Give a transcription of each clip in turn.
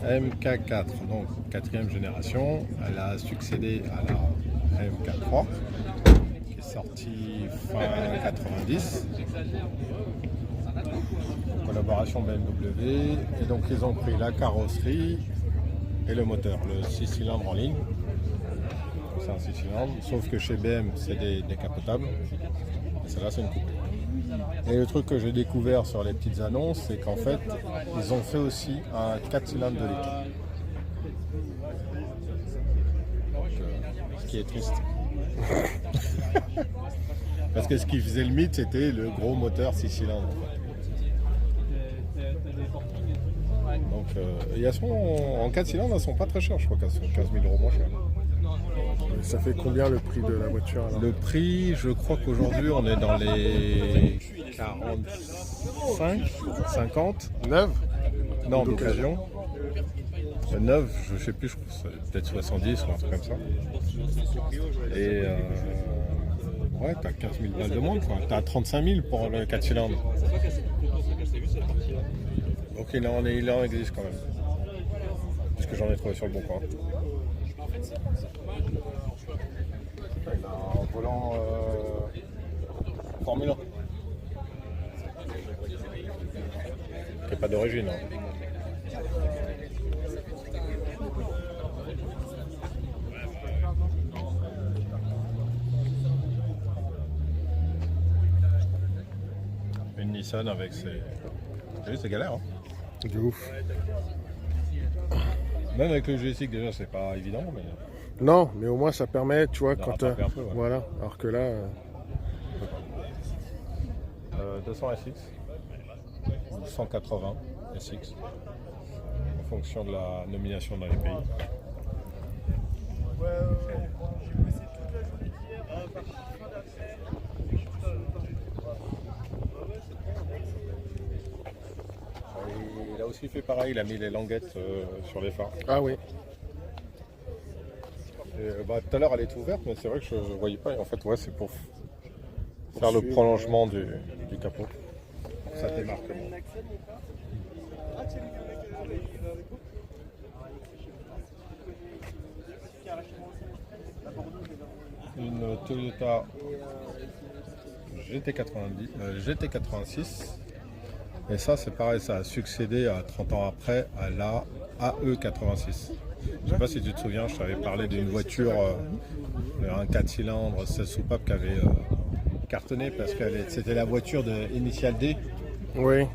MK4, donc quatrième génération. Elle a succédé à la MK3 qui est sortie fin 90. Collaboration BMW. Et donc ils ont pris la carrosserie et le moteur, le 6 cylindres en ligne. C'est un 6 cylindres, sauf que chez BM c'est des décapotables. Et celle-là c'est une coupe. Et le truc que j'ai découvert sur les petites annonces, c'est qu'en fait, ils ont fait aussi un 4 cylindres de litre. Donc, ce qui est triste. Parce que ce qui faisait le mythe, c'était le gros moteur 6 cylindres. Donc, et elles sont en 4 cylindres, elles sont pas très chères, je crois qu'elles sont 15 000 € moins chères. Ça fait combien le prix de la voiture alors? Le prix, je crois qu'aujourd'hui on est dans les 45, 50. Neuve? Non, d'occasion. Neuve, je sais plus, je crois que c'est peut-être 70 ou un truc comme ça. Et ouais, t'as 15 000 balles de moins, quoi. T'as 35 000 pour le 4 cylindres. Donc il en existe quand même. Puisque j'en ai trouvé sur le bon coin. Il a un volant Formule 1. Qui n'est pas d'origine. Hein. Une Nissan avec ses... Oui, c'est galère. Hein. De ouf. Même avec le GSX déjà, c'est pas évident. Mais... Non, mais au moins ça permet, tu vois, de quand... rattraper un peu, ouais. Voilà, alors que là... 200 SX ou 180 SX en fonction de la nomination dans les pays. Il a aussi fait pareil, il a mis les languettes sur les phares. Ah oui. Tout à l'heure elle était ouverte, mais c'est vrai que je ne voyais pas. En fait, ouais, c'est pour faire le prolongement du capot. Ça démarque. Une Toyota GT86. Et ça, c'est pareil, ça a succédé à 30 ans après à la AE86. Je sais pas si tu te souviens, je t'avais parlé d'une voiture, un 4 cylindres, 16 soupapes qui avait cartonné parce que c'était la voiture de Initial D. Oui.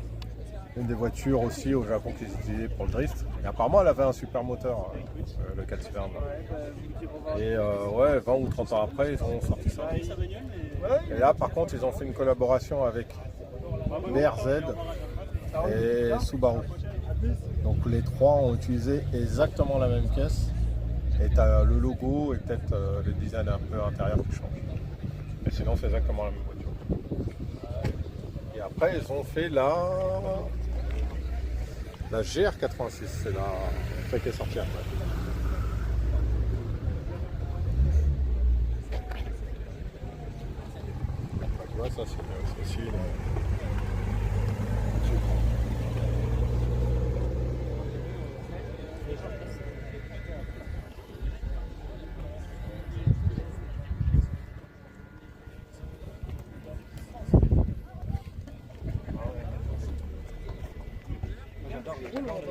Une des voitures aussi au Japon qu'ils utilisaient pour le drift. Et apparemment, elle avait un super moteur, le 4 cylindres. Et ouais, 20 ou 30 ans après, ils ont sorti ça. Et là, par contre, ils ont fait une collaboration avec BRZ et Subaru. Donc les trois ont utilisé exactement la même caisse. Et tu as le logo et peut-être le design un peu intérieur qui change. Mais sinon, c'est exactement la même voiture. Et après, ils ont fait la GR86. C'est la qui est sortie après. Tu vois, ça, c'est aussi une...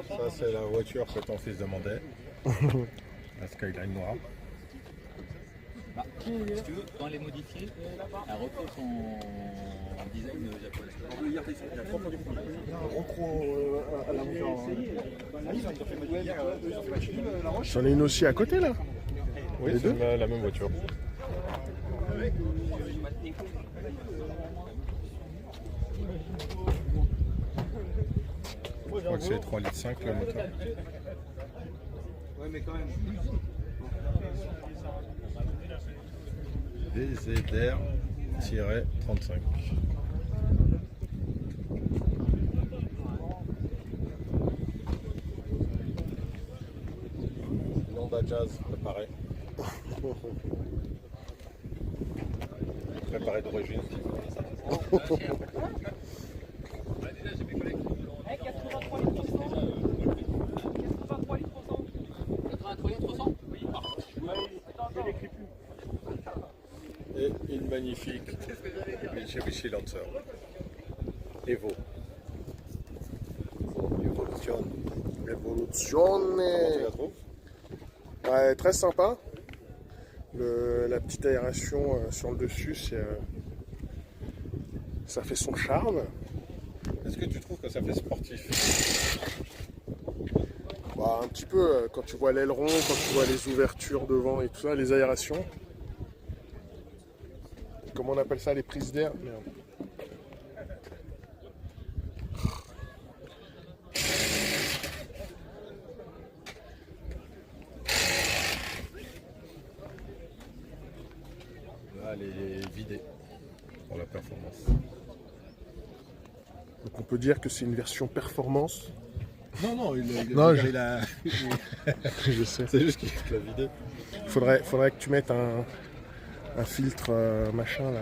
Ça, c'est la voiture que ton fils demandait. La Skyline noire. Bah, si tu veux, quand elle est modifiée, elle reprend son design japonais. J'en ai une aussi à côté là. Oui, Les c'est deux la même voiture. Je crois que c'est 3,5 litres le moteur. Ouais, mais quand même. DZR-35. Honda Jazz préparé. Préparé d'origine. Déjà, j'ai mes collègues. magnifique Mitsubishi Lancer. Evo. Evolution. Evoluzione. Comment tu la trouves? Ouais, très sympa. La petite aération sur le dessus, ça fait son charme. Est-ce que tu trouves que ça fait sportif? Bah, un petit peu, quand tu vois l'aileron, quand tu vois les ouvertures devant et tout ça, les aérations. Comment on appelle ça, les prises d'air? Merde. Là, elle est vidée pour la performance. Donc on peut dire que c'est une version performance. Non, Non, il a... Je sais. C'est juste qu'il l'a vidé. Faudrait que tu mettes un filtre machin là.